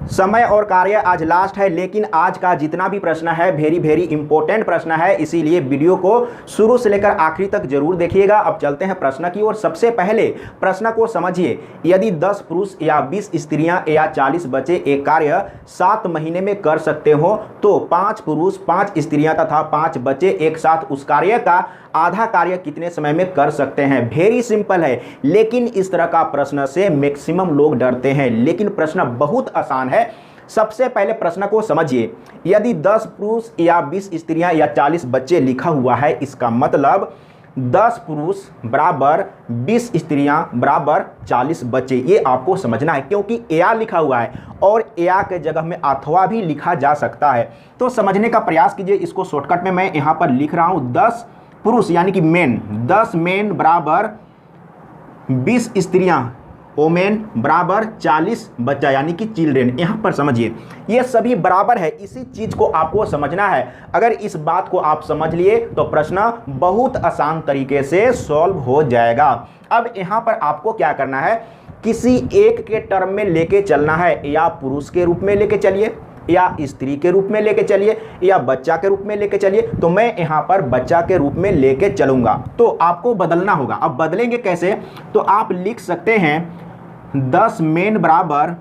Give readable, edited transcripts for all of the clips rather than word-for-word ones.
समय और कार्य आज लास्ट है, लेकिन आज का जितना भी प्रश्न है वेरी वेरी इंपॉर्टेंट प्रश्न है, इसीलिए वीडियो को शुरू से लेकर आखिरी तक जरूर देखिएगा। अब चलते हैं प्रश्न की ओर। सबसे पहले प्रश्न को समझिए। यदि 10 पुरुष या 20 स्त्रियां या 40 बच्चे एक कार्य 7 महीने में कर सकते हो, तो 5 पुरुष 5 स्त्रियां तथा 5 बच्चे एक साथ उस कार्य का आधा कार्य कितने समय में कर सकते हैं। वेरी सिंपल है, लेकिन इस तरह का प्रश्न से मैक्सिमम लोग डरते हैं, लेकिन प्रश्न बहुत आसान है। सबसे पहले प्रश्न को समझिए। यदि 10 पुरुष या 20 स्त्रियां या 40 बच्चे लिखा हुआ है, इसका मतलब 10 पुरुष बराबर 20 स्त्रियां बराबर 40 बच्चे। ये आपको समझना है, क्योंकि या लिखा हुआ है और या के जगह में अथवा भी लिखा जा सकता है। तो समझने का प्रयास कीजिए। इसको शॉर्टकट में मैं यहां पर लिख रहा हूं। 10 पुरुष यानी कि मेन, 10 मेन बराबर 20 स्त्रियां, ओमेन बराबर 40 बच्चा यानी कि चिल्ड्रेन। यहां पर समझिए, ये सभी बराबर है, इसी चीज को आपको समझना है। अगर इस बात को आप समझ लिए तो प्रश्न बहुत आसान तरीके से सॉल्व हो जाएगा। अब यहां पर आपको क्या करना है, किसी एक के टर्म में लेके चलना है। या पुरुष के रूप में लेके चलिए, या स्त्री के रूप में लेके चलिए, या बच्चा के रूप में लेके चलिए। तो मैं यहां पर बच्चा के रूप में लेके चलूंगा, तो आपको बदलना होगा। अब बदलेंगे कैसे, तो आप लिख सकते हैं 10 मेन बराबर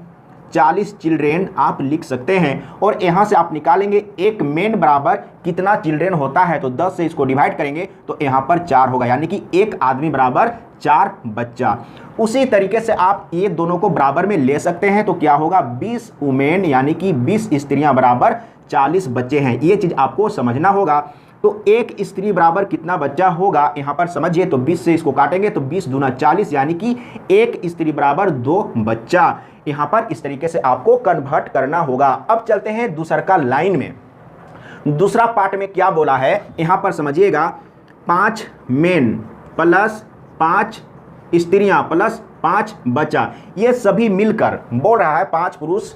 40 चिल्ड्रेन आप लिख सकते हैं, और यहां से आप निकालेंगे एक मेन बराबर कितना चिल्ड्रेन होता है, तो 10 से इसको डिवाइड करेंगे तो यहां पर 4 होगा, यानी कि एक आदमी बराबर 4 बच्चा। उसी तरीके से आप ये दोनों को बराबर में ले सकते हैं, तो क्या होगा, 20 वुमेन यानी कि 20 स्त्रियां बराबर 40 बच्चे हैं। ये चीज आपको समझना होगा। तो एक स्त्री बराबर कितना बच्चा होगा, यहां पर समझिए। तो 20 से इसको काटेंगे तो 20 दूना 40, यानी कि एक स्त्री बराबर 2 बच्चा। यहां पर इस तरीके से आपको कन्वर्ट करना होगा। अब चलते हैं दूसरा का लाइन में। दूसरा पार्ट में क्या बोला है, यहां पर समझिएगा। 5 मेन प्लस 5 स्त्रियां प्लस 5 बच्चा, ये सभी मिलकर बोल रहा है 5 पुरुष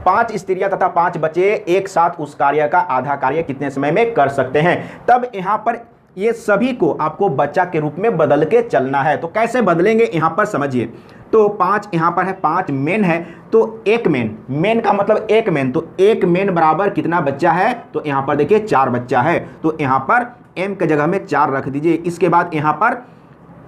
5 स्त्रियां तथा 5 बच्चे एक साथ उस कार्य का आधा कार्य कितने समय में कर सकते हैं। तब यहां पर ये सभी को आपको बच्चा के रूप में बदल के चलना है। तो कैसे बदलेंगे, यहां पर समझिए। तो 5 यहां पर है, 5 मेन है, तो एक मेन, मेन का मतलब एक मेन, तो एक मेन बराबर कितना बच्चा है, तो यहां पर देखिए 4 बच्चा है। तो यहां पर एम के जगह में 4 रख दीजिए। इसके बाद यहां पर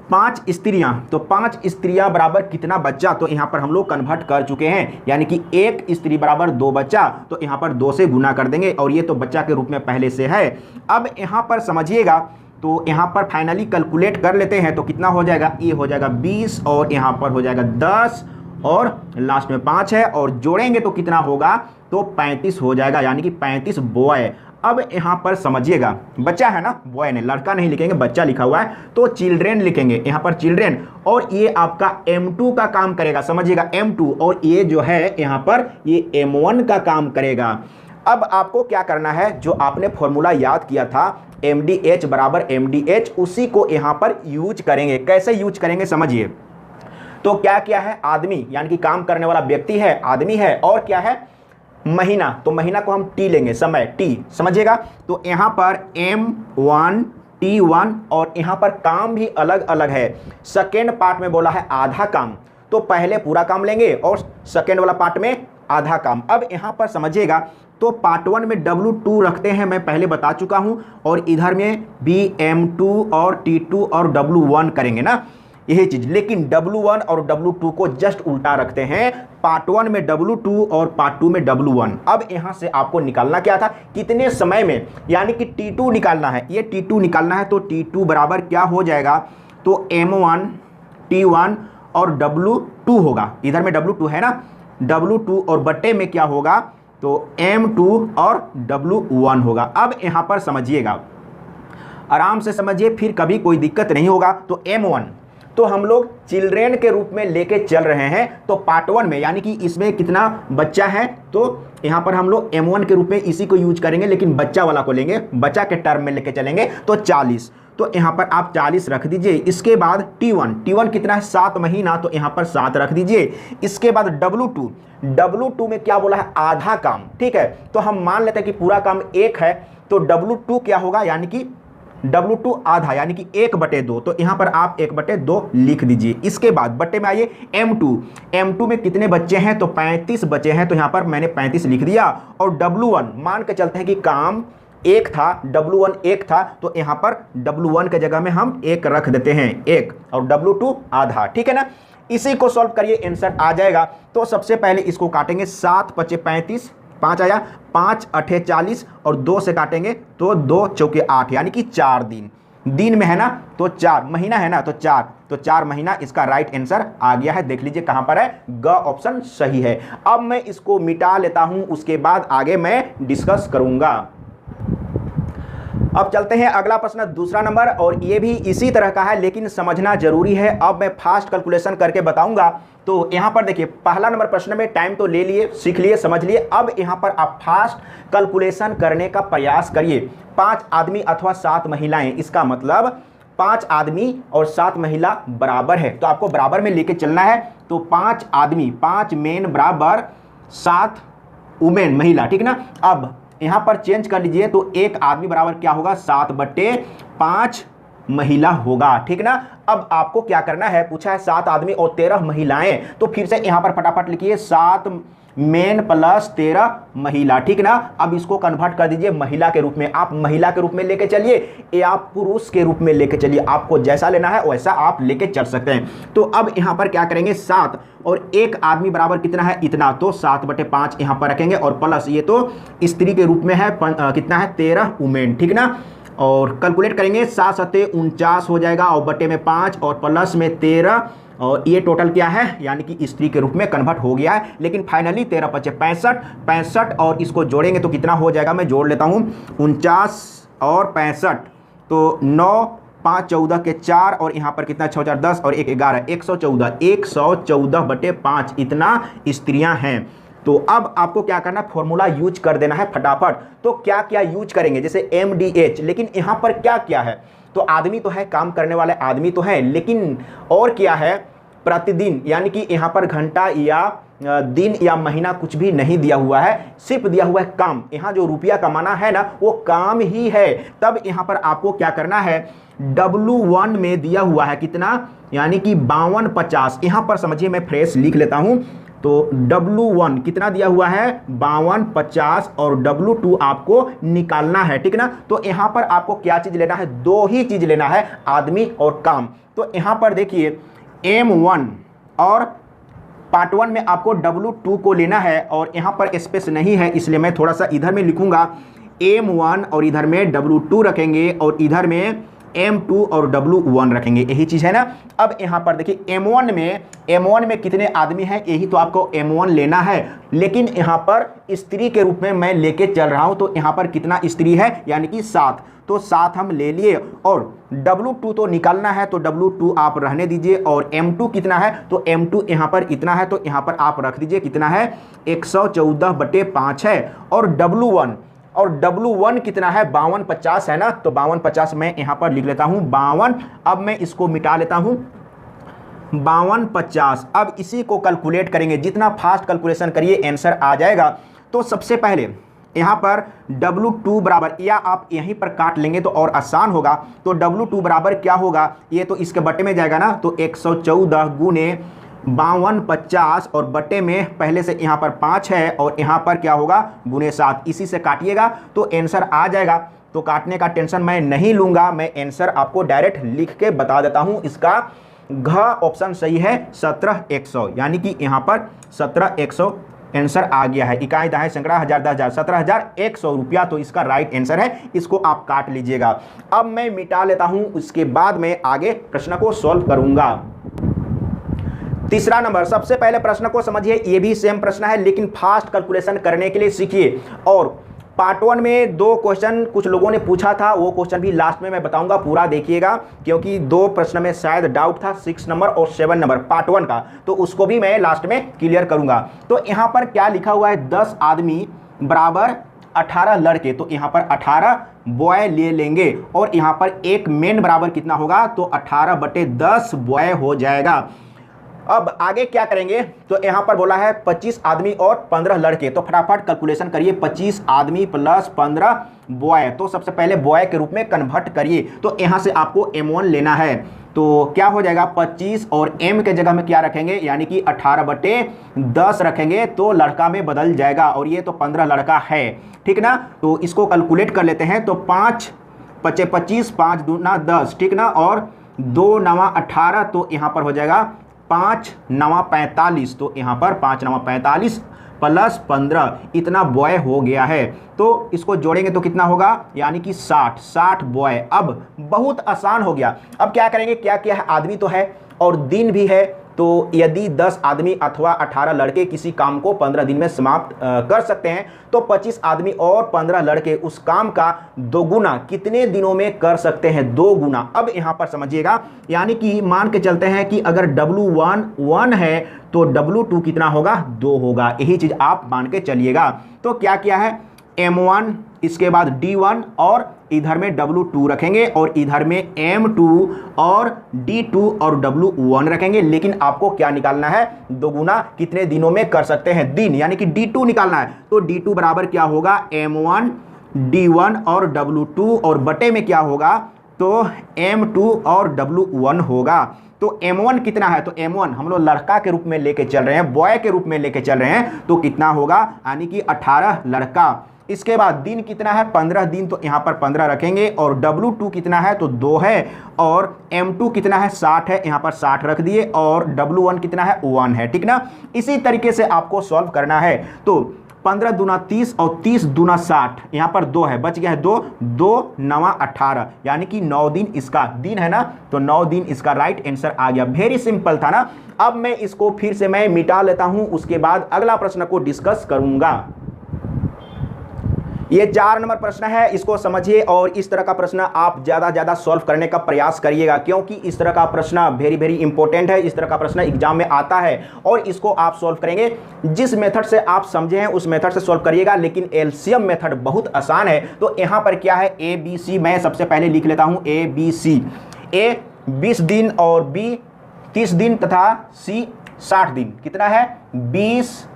5 स्त्रियां, तो 5 स्त्रियां बराबर कितना बच्चा, तो यहां पर हम लोग कन्वर्ट कर चुके हैं, यानी कि एक स्त्री बराबर 2 बच्चा। तो यहां पर 2 से गुना कर देंगे, और ये तो बच्चा के रूप में पहले से है। अब यहां पर समझिएगा, तो यहां पर फाइनली कैलकुलेट कर लेते हैं, तो कितना हो जाएगा, ये हो जाएगा 20, और यहां पर हो जाएगा 10, और लास्ट में 5 है, और जोड़ेंगे तो कितना होगा, तो 35 हो जाएगा, यानी कि 35 बॉय। अब यहां पर समझिएगा, बच्चा है ना, बॉय ने, लड़का नहीं लिखेंगे, बच्चा लिखा हुआ है, तो चिल्ड्रेन लिखेंगे यहां पर चिल्ड्रेन, और ये आपका M2 का काम करेगा, समझिएगा M2, और ये जो है यहां पर ये M1 का काम करेगा। अब आपको क्या करना है, जो आपने फॉर्मूला याद किया था MDH बराबर MDH, उसी को यहां पर यूज करेंगे। कैसे यूज करेंगे समझिए। तो क्या क्या है, आदमी यानी कि काम करने वाला व्यक्ति है, आदमी है, और क्या है, महीना, तो महीना को हम टी लेंगे, समय टी, समझिएगा। तो यहां पर M1 T1, और यहां पर काम भी अलग अलग है। सेकेंड पार्ट में बोला है आधा काम, तो पहले पूरा काम लेंगे और सेकेंड वाला पार्ट में आधा काम। अब यहां पर समझिएगा, तो पार्ट 1 में W2 रखते हैं, मैं पहले बता चुका हूं, और इधर में भी M2 और T2 और W1 करेंगे ना, यही चीज। लेकिन W1 और W2 को जस्ट उल्टा रखते हैं, पार्ट 1 में W2 और पार्ट 2 में W1। अब यहां से आपको निकालना क्या था, कितने समय में, यानी कि T2 निकालना है, ये T2 निकालना है। तो T2 बराबर क्या हो जाएगा, तो M1 T1 और W2 होगा, इधर में W2 है ना, W2 और बट्टे में क्या होगा, तो M2 और W1 होगा। अब यहां पर समझिएगा, आराम से समझिए, फिर कभी कोई दिक्कत नहीं होगा। तो M1 तो हम लोग चिल्ड्रेन के रूप में लेके चल रहे हैं, तो पार्ट 1 में यानी कि इसमें कितना बच्चा है, तो यहां पर हम लोग M1 के रूप में इसी को यूज करेंगे, लेकिन बच्चा वाला को लेंगे, बच्चा के टर्म में लेके चलेंगे, तो 40। तो यहां पर आप 40 रख दीजिए। इसके बाद T1 कितना है, 7 महीना, तो यहां पर 7 रख दीजिए। इसके बाद W2 में क्या बोला है, आधा काम, ठीक है। तो हम मान लेते हैं कि पूरा काम 1 है, तो W2 क्या होगा, यानी कि W2 आधा यानी कि 1/2, तो यहां पर आप 1/2 लिख दीजिए। इसके बाद बट्टे में आइए M2 में कितने बच्चे हैं, तो 35 बचे हैं, तो यहां पर मैंने 35 लिख दिया। और W1 मान के चलते हैं कि काम एक था, W1 एक था, तो यहां पर W1 के जगह में हम 1 रख देते हैं, 1, और W2 आधा, ठीक है ना। इसी को सॉल्व करिए, आंसर आ जाएगा। तो सबसे पहले इसको काटेंगे, 7 × 5 = 35, 5 आया, 5 × 8 = 40, और 2 से काटेंगे तो 2 × 4 = 8, यानी कि 4 दिन। दिन में है ना, तो 4 महीना है ना, तो 4 महीना इसका राइट आंसर आ गया है। देख लीजिए कहां पर है, ग ऑप्शन सही है। अब मैं इसको मिटा लेता हूं, उसके बाद आगे मैं डिस्कस करूंगा। अब चलते हैं अगला प्रश्न, दूसरा नंबर, और ये भी इसी तरह का है लेकिन समझना जरूरी है। अब मैं फास्ट कैलकुलेशन करके बताऊंगा। तो यहां पर देखिए, पहला नंबर प्रश्न में टाइम तो ले लिए, सीख लिए, समझ लिए। अब यहां पर आप फास्ट कैलकुलेशन करने का प्रयास करिए। 5 आदमी अथवा 7 महिलाएं, इसका मतलब 5 आदमी और 7 महिला बराबर है, तो आपको बराबर में लेके चलना है। तो 5 आदमी, 5 मेन बराबर 7 वुमेन, महिला, ठीक ना। अब यहां पर चेंज कर लीजिए, तो 1 आदमी बराबर क्या होगा, 7/5 महिला होगा, ठीक ना। अब आपको क्या करना है, पूछा है 7 आदमी और 13 महिलाएं, तो फिर से यहां पर फटाफट लिखिए 7 मेन प्लस 13 महिला, ठीक ना। अब इसको कन्वर्ट कर दीजिए महिला के रूप में। आप महिला के रूप में लेके चलिए या आप पुरुष के रूप में लेके चलिए, आपको जैसा लेना है वैसा आप लेके चल सकते हैं। तो अब यहां पर क्या करेंगे, 7 और 1 आदमी बराबर कितना है, इतना, तो 7/5 यहां पर रखेंगे, और प्लस ये तो स्त्री के रूप में है, कितना है, 13 वुमेन, ठीक ना। और कैलकुलेट करेंगे, 7 × 7 = 49 हो जाएगा, और बटे में 5 और प्लस में 13, और ये टोटल क्या है, यानी कि स्त्री के रूप में कन्वर्ट हो गया है। लेकिन फाइनली 13 × 5 = 65, और इसको जोड़ेंगे तो कितना हो जाएगा, मैं जोड़ लेता हूँ, 49 और 65, तो 9, 5 14 के 4, और यहाँ पर कितना, 6 4 10 और 1 11, 114/5 इतना स्त्रियां हैं। तो अब आपको क्या करना है, फॉर्मूला यूज कर देना है फटाफट। तो क्या क्या यूज करेंगे, जैसे MDH, लेकिन यहाँ पर क्या क्या है, तो आदमी तो है, काम करने वाले आदमी तो है, लेकिन और क्या है, प्रतिदिन, यानी कि यहाँ पर घंटा या दिन या महीना कुछ भी नहीं दिया हुआ है, सिर्फ दिया हुआ है काम। यहाँ जो रुपया कमाना है ना, वो काम ही है। तब यहाँ पर आपको क्या करना है, W1 में दिया हुआ है कितना, यानी कि 52/50। यहाँ पर समझिए, मैं फ्रेश लिख लेता हूँ। तो W1 कितना दिया हुआ है, 52/50, और W2 आपको निकालना है, ठीक ना। तो यहां पर आपको क्या चीज लेना है, 2 ही चीज लेना है, आदमी और काम। तो यहां पर देखिए M1 और पार्ट 1 में आपको W2 को लेना है, और यहां पर स्पेस नहीं है, इसलिए मैं थोड़ा सा इधर में लिखूंगा M1, और इधर में W2 रखेंगे, और इधर में M2 और W1 रखेंगे, यही चीज है ना। अब यहां पर देखिए M1 में कितने आदमी हैं, यही तो आपको M1 लेना है। लेकिन यहां पर स्त्री के रूप में मैं लेके चल रहा हूं, तो यहां पर कितना स्त्री है, यानी कि 7, तो 7 हम ले लिए। और W2 तो निकालना है, तो W2 आप रहने दीजिए। और M2 कितना है, तो M2 यहां पर इतना है, तो यहां पर आप रख दीजिए, कितना है, 114/5 है। और W1 कितना है, 52/50 है ना, तो 52/50 मैं यहां पर लिख लेता हूं, 52। अब मैं इसको मिटा लेता हूं, 52/50। अब इसी को कैलकुलेट करेंगे, जितना फास्ट कैलकुलेशन करिए आंसर आ जाएगा। तो सबसे पहले यहां पर W2 बराबर, या आप यहीं पर काट लेंगे तो और आसान होगा। तो W2 बराबर क्या होगा, ये तो इसके बटे में जाएगा ना, तो 114 गुने 52/50, और बटे में पहले से यहाँ पर 5 है, और यहाँ पर क्या होगा, गुने 7, इसी से काटिएगा तो आंसर आ जाएगा। तो काटने का टेंशन मैं नहीं लूंगा, मैं आंसर आपको डायरेक्ट लिख के बता देता हूँ। इसका घ ऑप्शन सही है, 17,100, यानी कि यहाँ पर 17,100 आंसर आ गया है। इकाई दहाई सैकड़ा हजार 10,000, 17,100 रुपया, तो इसका राइट आंसर है। इसको आप काट लीजिएगा। अब मैं मिटा लेता हूं, उसके बाद मैं आगे प्रश्न को सॉल्व करूंगा। तीसरा नंबर, सबसे पहले प्रश्न को समझिए, ये भी सेम प्रश्न है, लेकिन फास्ट कैलकुलेशन करने के लिए सीखिए। और पार्ट 1 में 2 क्वेश्चन कुछ लोगों ने पूछा था, वो क्वेश्चन भी लास्ट में मैं बताऊंगा, पूरा देखिएगा, क्योंकि 2 प्रश्न में शायद डाउट था, 6 नंबर और 7 नंबर पार्ट 1 का, तो उसको भी मैं लास्ट में क्लियर करूंगा। तो यहां पर क्या लिखा हुआ है, 10 आदमी बराबर 18 लड़के, तो यहां पर 18 बॉय ले लेंगे, और यहां पर एक मेन बराबर कितना होगा, तो 18/10 बॉय हो जाएगा। अब आगे क्या करेंगे, तो यहां पर बोला है 25 आदमी और 15 लड़के, तो फटाफट कैलकुलेशन करिए। 25 आदमी प्लस 15 बॉय, तो सबसे पहले बॉय के रूप में कन्वर्ट करिए। तो यहां से आपको m1 लेना है, तो क्या हो जाएगा 25 और m के जगह में क्या रखेंगे, यानी कि 18/10 रखेंगे तो लड़का में बदल जाएगा, और ये तो 15 लड़का है, ठीक ना। तो इसको कैलकुलेट कर लेते हैं। तो 5 × 25, 5 दूना 10, ठीक ना, और 2 9 18, तो यहाँ पर हो जाएगा 5 9 45, तो यहाँ पर 5 9 45 प्लस 15, इतना बॉय हो गया है। तो इसको जोड़ेंगे तो कितना होगा, यानी कि 60 बॉय। अब बहुत आसान हो गया। अब क्या करेंगे, क्या क्या है, आदमी तो है और दिन भी है, तो यदि 10 आदमी अथवा 18 लड़के किसी काम को 15 दिन में समाप्त कर सकते हैं, तो 25 आदमी और 15 लड़के उस काम का दोगुना कितने दिनों में कर सकते हैं, 2 गुना। अब यहां पर समझिएगा, यानी कि मान के चलते हैं कि अगर W1 1 है तो W2 कितना होगा, 2 होगा। यही चीज आप मान के चलिएगा। तो क्या क्या है, M1, इसके बाद D1 और इधर में W2 रखेंगे, और इधर में M2 और D2 और W1 रखेंगे। लेकिन आपको क्या निकालना है, दोगुना कितने दिनों में कर सकते हैं, दिन, यानी कि D2 निकालना है। तो D2 बराबर क्या होगा, M1 D1 और W2, और बटे में क्या होगा, तो M2 और W1 होगा। तो M1 कितना है, तो M1 हम लोग लड़का के रूप में लेके चल रहे हैं, बॉय के रूप में लेके चल रहे हैं, तो कितना होगा, यानी कि 18 लड़का। इसके बाद दिन कितना है, 15 दिन, तो यहाँ पर 15 रखेंगे, और W2 कितना है, तो 2 है, और M2 कितना है, 60 है, यहाँ पर 60 रख दिए, और W1 कितना है, 1 है, ठीक ना। इसी तरीके से आपको सॉल्व करना है। तो 15 दूना 30 और 30 दूना 60, यहाँ पर 2 है, बच गया है 2, 2 9 18, यानी कि 9 दिन इसका दिन है ना, तो 9 दिन इसका राइट आंसर आ गया। वेरी सिंपल था ना। अब मैं इसको फिर से मैं मिटा लेता हूं, उसके बाद अगला प्रश्न को डिस्कस करूंगा। ये 4 नंबर प्रश्न है, इसको समझिए, और इस तरह का प्रश्न आप ज़्यादा सॉल्व करने का प्रयास करिएगा, क्योंकि इस तरह का प्रश्न वेरी इंपॉर्टेंट है। इस तरह का प्रश्न एग्जाम में आता है, और इसको आप सॉल्व करेंगे जिस मेथड से आप समझे हैं उस मेथड से सॉल्व करिएगा। लेकिन एलसीएम मेथड बहुत आसान है। तो यहाँ पर क्या है, ABC, मैं सबसे पहले लिख लेता हूँ ABC। A 20 दिन और B 30 दिन तथा C 60 दिन। कितना है, 20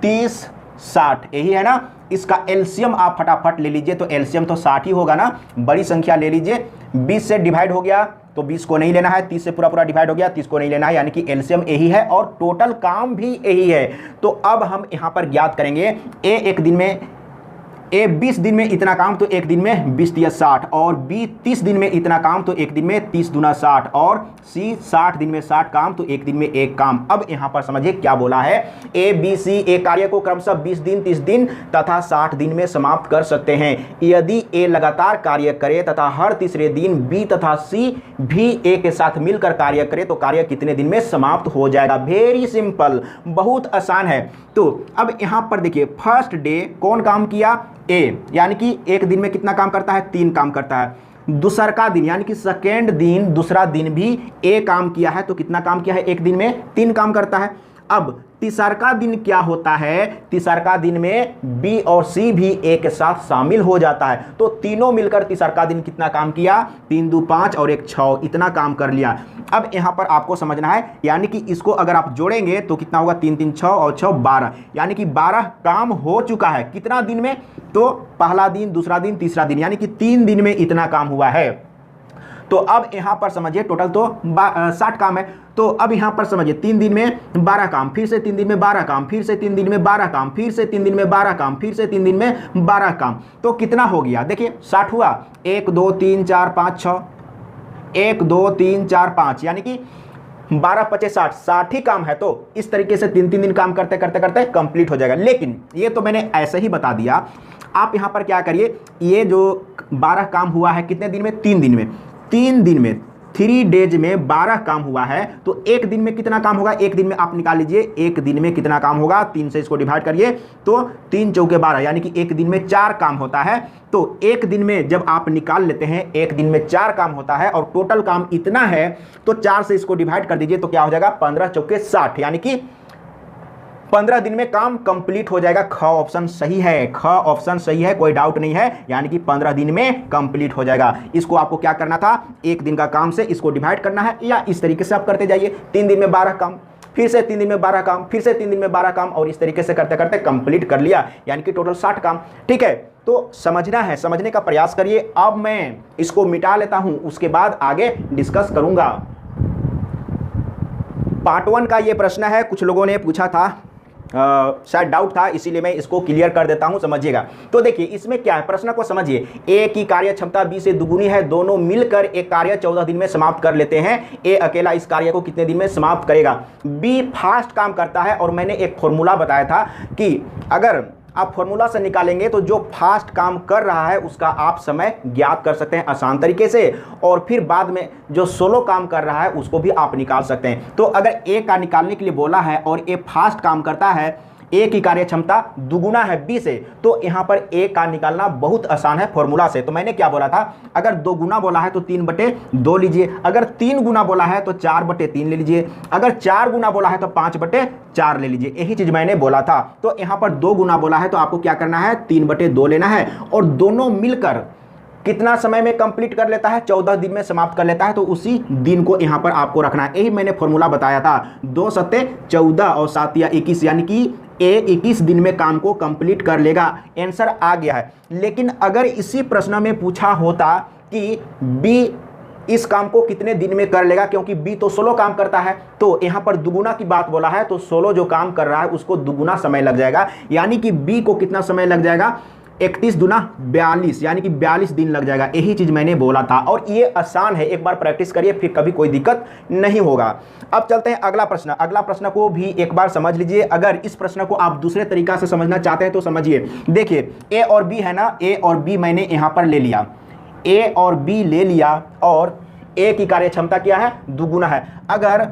30 60, यही है ना। इसका एलसीएम आप फटाफट ले लीजिए, तो एलसीएम तो 60 ही होगा ना, बड़ी संख्या ले लीजिए। 20 से डिवाइड हो गया तो 20 को नहीं लेना है, 30 से पूरा डिवाइड हो गया, 30 को नहीं लेना है, यानी कि एलसीएम यही है और टोटल काम भी यही है। तो अब हम यहां पर ज्ञात करेंगे, A 20 दिन में इतना काम, तो एक दिन में 20 × 60, और B 30 दिन में इतना काम, तो एक दिन में 30 दूना 60, और C 60 दिन में 60 काम, तो एक दिन में एक काम। अब यहाँ पर समझिए क्या बोला है, ABC एक कार्य को क्रमशः 20 दिन 30 दिन तथा 60 दिन में समाप्त कर सकते हैं। यदि A लगातार कार्य करे तथा हर तीसरे दिन B तथा C भी A के साथ मिलकर कार्य करे, तो कार्य कितने दिन में समाप्त हो जाएगा। वेरी सिंपल, बहुत आसान है। तो अब यहाँ पर देखिए, फर्स्ट डे कौन काम किया, A, यानी कि एक दिन में कितना काम करता है, 3 काम करता है। दूसर का दिन यानी कि सेकेंड दिन, दूसरा दिन भी A काम किया है, तो कितना काम किया है, एक दिन में 3 काम करता है। अब तीसरका दिन क्या होता है, तीसरका दिन में B और C भी एक साथ शामिल हो जाता है, तो तीनों मिलकर तीसरका दिन कितना काम किया, 3 2 5 और 1 6, इतना काम कर लिया। अब यहाँ पर आपको समझना है, यानी कि इसको अगर आप जोड़ेंगे तो कितना होगा, 3 3 6 और 6 12, यानी कि 12 काम हो चुका है। कितना दिन में, तो पहला दिन, दूसरा दिन, तीसरा दिन, यानी कि 3 दिन में इतना काम हुआ है। तो अब यहां पर समझिए टोटल तो 60 काम है। तो अब यहां पर समझिए 3 दिन में 12 काम, फिर से 3 दिन में 12 काम, फिर से 3 दिन में 12 काम, फिर से 3 दिन में 12 काम, फिर से 3 दिन में 12 काम, तो कितना हो गया, देखिए 60 हुआ। 1 2 3 4 5 6, 1 2 3 4 5, यानी कि 12 25 60, 60 ही काम है। तो इस तरीके से 3 दिन काम करते करते करते कंप्लीट हो जाएगा। लेकिन ये तो मैंने ऐसे ही बता दिया। आप यहां पर क्या करिए, ये जो 12 काम हुआ है कितने दिन में, 3 दिन में, 3 दिन में 3 डेज में 12 काम हुआ है, तो एक दिन में कितना काम होगा, एक दिन में आप निकाल लीजिए, एक दिन में कितना काम होगा, 3 से इसको डिवाइड करिए, तो 3 चौके 12, यानी कि एक दिन में 4 काम होता है। तो एक दिन में जब आप निकाल लेते हैं, एक दिन में 4 काम होता है और टोटल काम इतना है, तो 4 से इसको डिवाइड कर दीजिए, तो क्या हो जाएगा, 15 चौके 60, यानी कि 15 दिन में काम कंप्लीट हो जाएगा। ख ऑप्शन सही है, ख ऑप्शन सही है, कोई डाउट नहीं है, यानी कि 15 दिन में कंप्लीट हो जाएगा। इसको आपको क्या करना था, एक दिन का काम से इसको डिवाइड करना है, या इस तरीके से आप करते जाइए, 3 दिन में 12 काम, फिर से 3 दिन में 12 काम, फिर से 3 दिन में 12 काम, और इस तरीके से करते करते कंप्लीट कर लिया, यानी कि टोटल 60 काम। ठीक है, तो समझना है, समझने का प्रयास करिए। अब मैं इसको मिटा लेता हूं, उसके बाद आगे डिस्कस करूंगा। पार्ट 1 का ये प्रश्न है, कुछ लोगों ने पूछा था, शायद डाउट था, इसीलिए मैं इसको क्लियर कर देता हूं, समझिएगा। तो देखिए इसमें क्या है, प्रश्न को समझिए। ए की कार्य क्षमता बी से दुगुनी है, दोनों मिलकर एक कार्य 14 दिन में समाप्त कर लेते हैं। ए अकेला इस कार्य को कितने दिन में समाप्त करेगा? बी फास्ट काम करता है, और मैंने एक फॉर्मूला बताया था कि अगर आप फॉर्मूला से निकालेंगे तो जो फास्ट काम कर रहा है उसका आप समय ज्ञात कर सकते हैं आसान तरीके से, और फिर बाद में जो सोलो काम कर रहा है उसको भी आप निकाल सकते हैं। तो अगर ए का निकालने के लिए बोला है और ए फास्ट काम करता है, ए की कार्य क्षमता दुगुना है बी से, तो यहां पर ए का निकालना बहुत आसान है फॉर्मूला से। तो मैंने क्या बोला था, अगर 2 गुना बोला है तो 3/2 लीजिए, अगर 3 गुना बोला है तो 4/3 ले लीजिए, अगर 4 गुना बोला है तो 5/4 ले लीजिए। यही चीज मैंने बोला था। तो यहां पर 2 गुना बोला है तो आपको क्या करना है, 3/2 लेना है, और दोनों मिलकर कितना समय में कंप्लीट कर लेता है, 14 दिन में समाप्त कर लेता है, तो उसी दिन को यहां पर आपको रखना है। यही मैंने फॉर्मूला बताया था, 2 सत्ते 14 और 7 या 21, यानी कि ए 21 दिन में काम को कंप्लीट कर लेगा। आंसर आ गया है। लेकिन अगर इसी प्रश्न में पूछा होता कि बी इस काम को कितने दिन में कर लेगा, क्योंकि बी तो 16 काम करता है, तो यहां पर दुगुना की बात बोला है, तो 16 जो काम कर रहा है उसको दुगुना समय लग जाएगा, यानी कि बी को कितना समय लग जाएगा, 31 दूना 42, यानी कि 42 दिन लग जाएगा। यही चीज मैंने बोला था, और ये आसान है, एक बार प्रैक्टिस करिए, फिर कभी कोई दिक्कत नहीं होगा। अब चलते हैं अगला प्रश्न। अगला प्रश्न को भी एक बार समझ लीजिए। अगर इस प्रश्न को आप दूसरे तरीका से समझना चाहते हैं तो समझिए। देखिए ए और बी है ना, ए और बी मैंने यहां पर ले लिया, ए और बी ले लिया, और ए की कार्य क्षमता क्या है, दुगुना है। अगर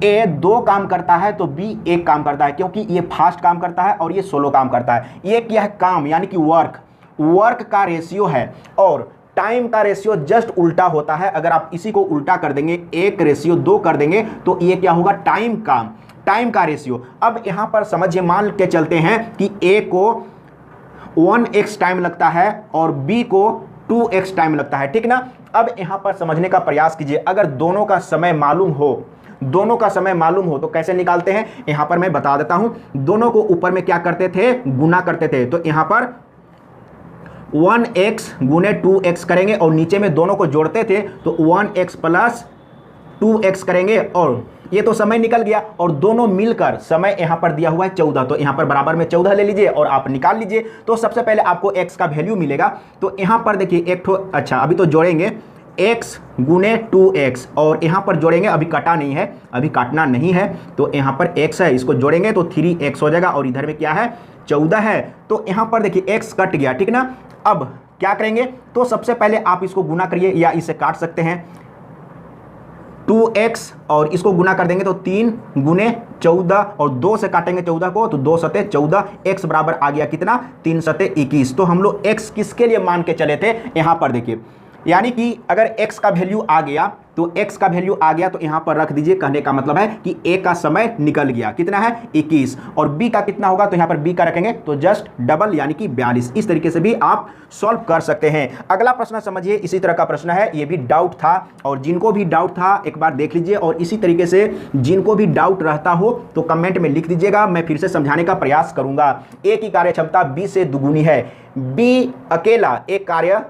ए 2 काम करता है तो बी 1 काम करता है, क्योंकि ये फास्ट काम करता है और ये सोलो काम करता है। ये क्या है, काम, यानी कि वर्क का रेशियो है, और टाइम का रेशियो जस्ट उल्टा होता है। अगर आप इसी को उल्टा कर देंगे, 1:2 कर देंगे, तो ये क्या होगा, टाइम का रेशियो। अब यहां पर समझिए, मान के चलते हैं कि ए को 1x टाइम लगता है और बी को 2x टाइम लगता है, ठीक ना। अब यहां पर समझने का प्रयास कीजिए। अगर दोनों का समय मालूम हो तो कैसे निकालते हैं, यहां पर मैं बता देता हूं। दोनों को ऊपर में क्या करते थे, गुना करते थे, तो यहां पर 1x गुने 2x करेंगे, और नीचे में दोनों को जोड़ते थे तो 1x प्लस 2x करेंगे, और ये तो समय निकल गया, और दोनों मिलकर समय यहां पर दिया हुआ है 14, तो यहां पर बराबर में 14 ले लीजिए और आप निकाल लीजिए। तो सबसे पहले आपको x का वैल्यू मिलेगा। तो यहां पर देखिए एक ठो, अच्छा अभी तो जोड़ेंगे, x गुने 2x, और यहां पर जोड़ेंगे, अभी कटा नहीं है, अभी काटना नहीं है, तो यहां पर x है, इसको जोड़ेंगे तो 3x हो जाएगा, और इधर में क्या है, 14 है। तो यहां पर देखिए x कट गया, ठीक ना। अब क्या करेंगे, तो सबसे पहले आप इसको गुना करिए, या इसे काट सकते हैं, 2x और इसको गुना कर देंगे तो 3 गुने 14, और 2 से काटेंगे 14 को, तो 2 सते 14, x बराबर आ गया कितना, 3 सते 21। तो हम लोग x किसके लिए मान के चले थे, यहां पर देखिए, यानी कि अगर x का वैल्यू आ गया तो यहां पर रख दीजिए। कहने का मतलब है कि a का समय निकल गया, कितना है, 21, और b का कितना होगा, तो यहां पर b का रखेंगे तो जस्ट डबल, यानी कि 42। इस तरीके से भी आप सॉल्व कर सकते हैं। अगला प्रश्न समझिए, इसी तरह का प्रश्न है, ये भी डाउट था, और जिनको भी डाउट था एक बार देख लीजिए, और इसी तरीके से जिनको भी डाउट रहता हो तो कमेंट में लिख दीजिएगा, मैं फिर से समझाने का प्रयास करूंगा। ए की कार्य क्षमता बी से दुगुनी है, बी अकेला एक कार्य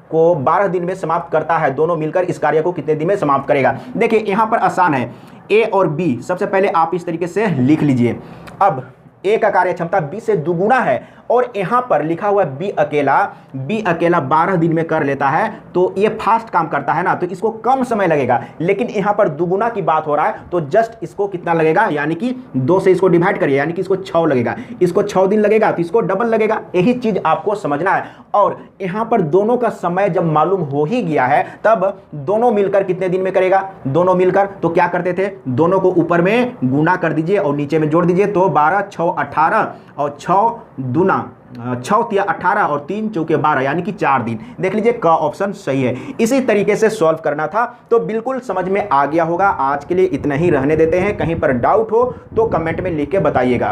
को 12 दिन में समाप्त करता है, दोनों मिलकर इस कार्य को कितने दिन में समाप्त करेगा। देखिए यहां पर आसान है, ए और बी सबसे पहले आप इस तरीके से लिख लीजिए। अब ए का कार्य क्षमता बी से दुगुना है, और यहां पर लिखा हुआ बी अकेला 12 दिन में कर लेता है, तो ये फास्ट काम करता है ना, तो इसको कम समय लगेगा। लेकिन यहां पर दुगुना की बात हो रहा है, तो जस्ट इसको कितना लगेगा, यानी कि 2 से इसको डिवाइड करिए, यानी कि इसको 6 लगेगा, इसको 6 दिन लगेगा, तो इसको डबल लगेगा। यही चीज आपको समझना है। और यहां पर दोनों का समय जब मालूम हो ही गया है, तब दोनों मिलकर कितने दिन में करेगा, दोनों मिलकर तो क्या करते थे, दोनों को ऊपर में गुना कर दीजिए और नीचे में जोड़ दीजिए, तो 12 6 18, और 6 दूना 6 तिया 18, और 3 चौके 12, यानी कि 4 दिन। देख लीजिए का ऑप्शन सही है। इसी तरीके से सॉल्व करना था, तो बिल्कुल समझ में आ गया होगा। आज के लिए इतना ही रहने देते हैं, कहीं पर डाउट हो तो कमेंट में लिख के बताइएगा।